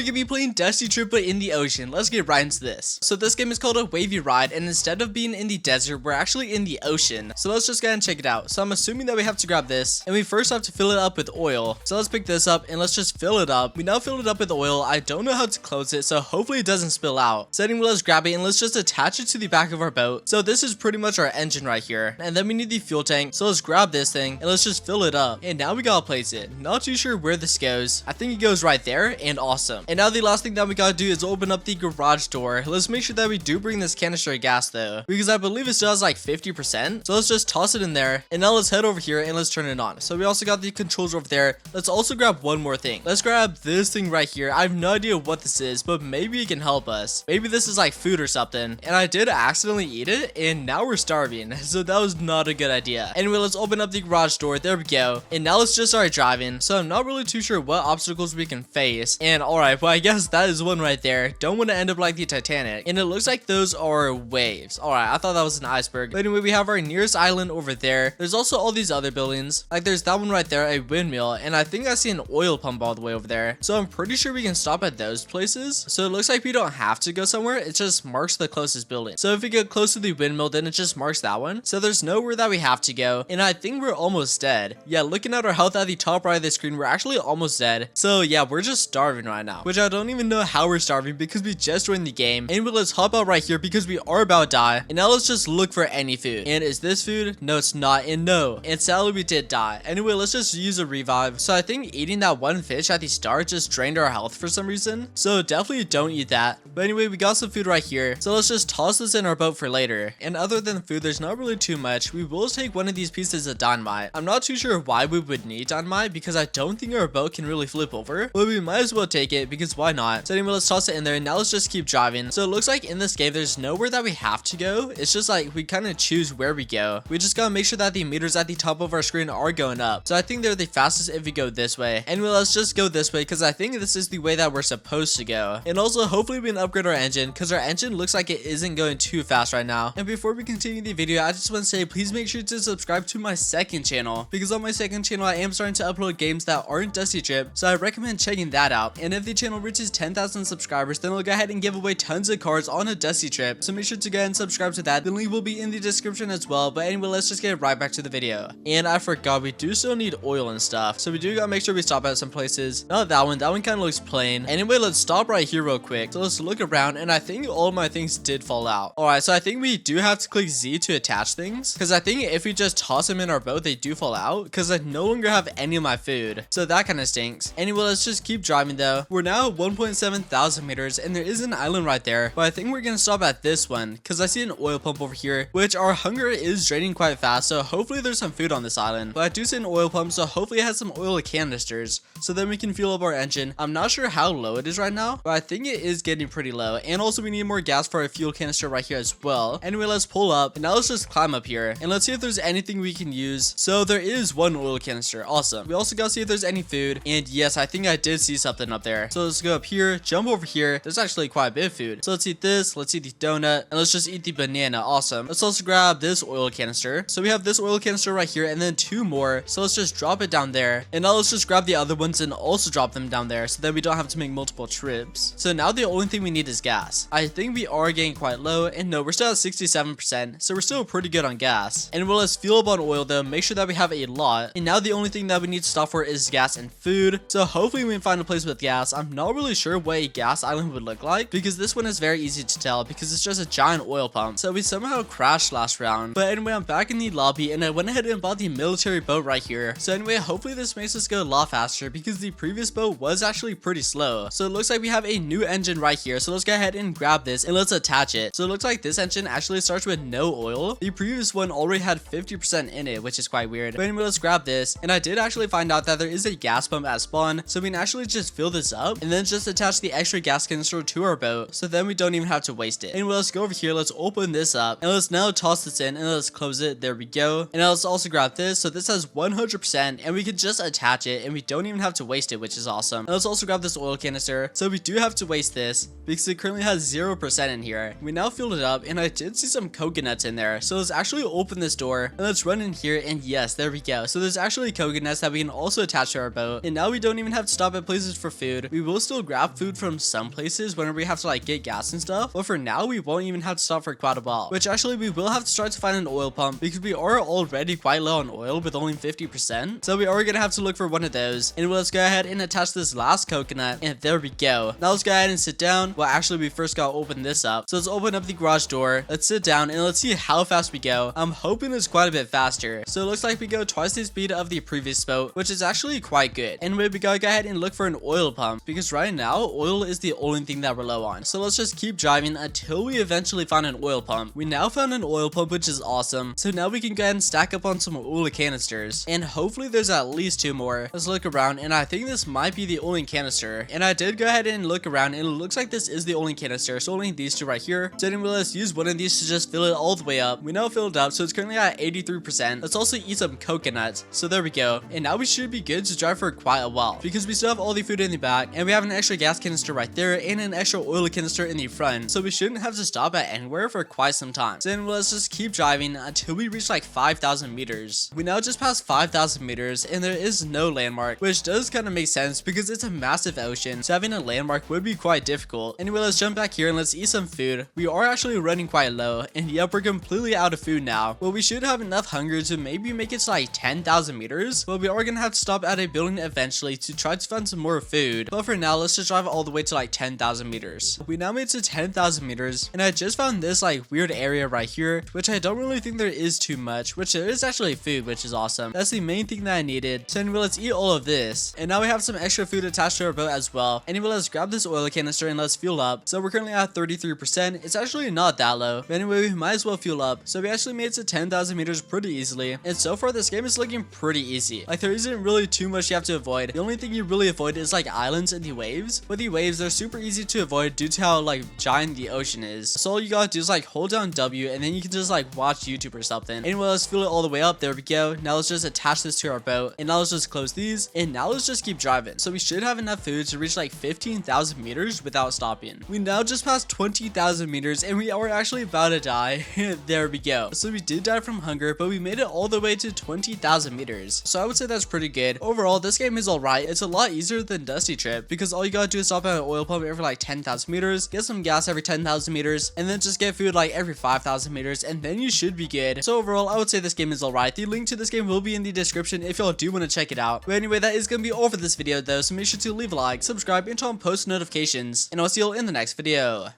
gonna be playing Dusty Trip but in the ocean. Let's get right into this. So this game is called a wavy ride, and instead of being in the desert, we're actually in the ocean. So let's just go ahead and check it out. So I'm assuming that we have to grab this, and we first have to fill it up with oil. So let's pick this up and let's just fill it up. We now filled it up with oil. I don't know how to close it, so hopefully it doesn't spill out. So anyway, let's grab it and let's just attach it to the back of our boat. So this is pretty much our engine right here, and then we need the fuel tank. So let's grab this thing and let's just fill it up, and now we gotta place it. Not too sure where this goes. I think it goes right there, and awesome. And now the last thing that we gotta do is open up the garage door. Let's make sure that we do bring this canister of gas though, because I believe it still has like 50%. So let's just toss it in there, and now let's head over here and let's turn it on. So we also got the controls over there. Let's also grab one more thing. Let's grab this thing right here. I have no idea what this is, but maybe it can help us. Maybe this is like food or something, and I did accidentally eat it, and now we're starving, so that was not a good idea. Anyway, let's open up the garage door. There we go, and now let's just start driving. So I'm not really too sure what obstacles we can face, and alright, well I guess that is one right there. Don't want to end up like the Titanic, and it looks like those are waves. Alright, I thought that was an iceberg, but anyway, we have our nearest island over there. There's also all these other buildings, like there's that one right there, a windmill, and I think I see an oil pump all the way over there. So I'm pretty sure we can stop at those places. So it looks like we don't have to go somewhere, it just marks the closest building. So if we get close to the windmill, then it just marks that one. So there's nowhere that we have to go, and I think we're almost dead. Yeah, looking at our health at the top right of the screen, we're actually almost dead. So yeah, we're just starving right now, which I don't even know how we're starving because we just joined the game. Anyway, let's hop out right here because we are about to die, and now let's just look for any food. And is this food? No, it's not, and no, and sadly we did die. Anyway, let's just use a revive. So I think eating that one fish at the start just drained our health for some reason, so definitely don't eat that. But anyway, we got some food right here, so let's just toss this in our boat for later. And other than food, there's not really too much. We will take one of these pieces of dynamite. I'm not too sure why we would need dynamite because I don't think our boat can really flip over, but we might as well take it because why not? So anyway, let's toss it in there, and now let's just keep driving. So it looks like in this game there's nowhere that we have to go. It's just like we kind of choose where we go. We just gotta make sure that the meters at the top of our screen are going up. So I think they're the fastest if we go this way. Anyway, let's just go this way because I think this is the way that we're supposed to go. And also hopefully we can upgrade our engine because our engine looks like it isn't going too fast right now. And before we continue the video, I just want to say please make sure to subscribe to my second channel, because on my second channel I am starting to upload games that aren't Dusty Trip, so I recommend checking that out. And if the channel reaches 10,000 subscribers, then I'll go ahead and give away tons of cards on a Dusty Trip, so make sure to go ahead and subscribe to that. The link will be in the description as well. But anyway, let's just get right back to the video. And I forgot, we do still need oil and stuff, so we do gotta make sure we stop at some places. Not that one kind of looks plain. Anyway, let's stop right here real quick. So let's look around, and I think all of my things did fall out. Alright, so I think we do have to click Z to attach things, because I think if we just toss them in our boat, they do fall out, because I no longer have any of my food, so that kind of stinks. Anyway, let's just keep driving though. We're now at 1.7 thousand meters, and there is an island right there, but I think we're gonna stop at this one because I see an oil pump over here, which our hunger is draining quite fast, so hopefully there's some food on this island. But I do see an oil pump, so hopefully it has some oil canisters, so then we can fuel up our engine. I'm not sure how low it is right now, but I think it is getting pretty low, and also we need more gas for our fuel canister right here as well. Anyway, let's pull up, and now let's just climb up here, and let's see if there's anything we can use. So there is one oil canister, awesome. We also gotta see if there's any food, and yes, I think I did see something up there. So let's go up here, jump over here. There's actually quite a bit of food, so let's eat this, let's eat the donut, and let's just eat the banana. Awesome. Let's also grab this oil canister. So we have this oil canister right here, and then two more, so let's just drop it down there, and now let's just grab the other ones and also drop them down there, so that we don't have to make multiple trips. So now the only thing we need is gas. I think we are getting quite low, and no, we're still at 67%, so we're still pretty good on gas. And well, let's fuel up on oil though, make sure that we have a lot. And now the only thing that we need to stop for is gas and food, so hopefully we can find a place with gas. I'm not really sure what a gas island would look like, because this one is very easy to tell because it's just a giant oil pump. So we somehow crashed last round, but anyway, I'm back in the lobby, and I went ahead and bought the military boat right here. So anyway, hopefully this makes us go a lot faster because the previous boat was actually pretty slow. So it looks like we have a new engine right here, so let's go ahead and grab this and let's attach it. So it looks like this engine actually starts with no oil. The previous one already had 50% in it, which is quite weird. But anyway, let's grab this, and I did actually find out that there is a gas pump at spawn, so we can actually just fill this up and then just attach the extra gas canister to our boat, so then we don't even have to waste it. Anyway, let's go over here, let's open this up, and let's now toss this in, and let's close it. There we go. And now let's also grab this, so this has 100%, and we can just attach it, and we don't even have to waste it, which is awesome. And let's also grab this oil canister, so we do have to waste this because it currently has 0% in here. We now filled it up, and I did see some coconuts in there, so let's actually open this door, and let's run in here, and yes, there we go. So there's actually coconuts that we can also attach to our boat, and now we don't even have to stop at places for food. We will will still grab food from some places whenever we have to like get gas and stuff, but for now we won't even have to stop for quite a while, which actually we will have to start to find an oil pump because we are already quite low on oil with only 50%, so we are gonna have to look for one of those. And let's go ahead and attach this last coconut, and there we go. Now let's go ahead and sit down. Well, actually we first gotta open this up, so let's open up the garage door. Let's sit down and let's see how fast we go. I'm hoping it's quite a bit faster, so it looks like we go twice the speed of the previous boat, which is actually quite good. Anyway, we gotta go ahead and look for an oil pump because right now oil is the only thing that we're low on, so let's just keep driving until we eventually find an oil pump. We now found an oil pump, which is awesome, so now we can go ahead and stack up on some oil canisters, and hopefully there's at least 2 more. Let's look around, and I think this might be the only canister, and I did go ahead and look around, and it looks like this is the only canister, so only these 2 right here. So anyway, let's use one of these to just fill it all the way up. We now filled up, so it's currently at 83%. Let's also eat some coconuts, so there we go, and now we should be good to drive for quite a while because we still have all the food in the back, and we have an extra gas canister right there and an extra oil canister in the front, so we shouldn't have to stop at anywhere for quite some time. So then let's just keep driving until we reach like 5,000 meters. We now just passed 5,000 meters and there is no landmark, which does kind of make sense because it's a massive ocean, so having a landmark would be quite difficult. Anyway, let's jump back here and let's eat some food. We are actually running quite low, and yep, we're completely out of food now. Well, we should have enough hunger to maybe make it to like 10,000 meters, but we are gonna have to stop at a building eventually to try to find some more food. But for now, let's just drive all the way to like 10,000 meters. We now made it to 10,000 meters, and I just found this like weird area right here, which I don't really think there is too much, which there is actually food, which is awesome. That's the main thing that I needed. So anyway, let's eat all of this, and now we have some extra food attached to our boat as well. Anyway, let's grab this oil canister and let's fuel up. So we're currently at 33%. It's actually not that low, but anyway, we might as well fuel up. So we actually made it to 10,000 meters pretty easily, and so far this game is looking pretty easy. Like there isn't really too much you have to avoid. The only thing you really avoid is like islands and the waves, but the waves are super easy to avoid due to how like giant the ocean is. So all you gotta do is like hold down W, and then you can just like watch YouTube or something. Anyway, let's fill it all the way up. There we go. Now let's just attach this to our boat, and now let's just close these, and now let's just keep driving. So we should have enough food to reach like 15,000 meters without stopping. We now just passed 20,000 meters, and we are actually about to die. There we go. So we did die from hunger, but we made it all the way to 20,000 meters. So I would say that's pretty good. Overall, this game is alright. It's a lot easier than Dusty Trip because all you gotta do is stop at an oil pump every like 10,000 meters, get some gas every 10,000 meters, and then just get food like every 5,000 meters, and then you should be good. So overall, I would say this game is alright. The link to this game will be in the description if y'all do want to check it out. But anyway, that is gonna be all for this video though, so make sure to leave a like, subscribe, and turn on post notifications, and I'll see y'all in the next video.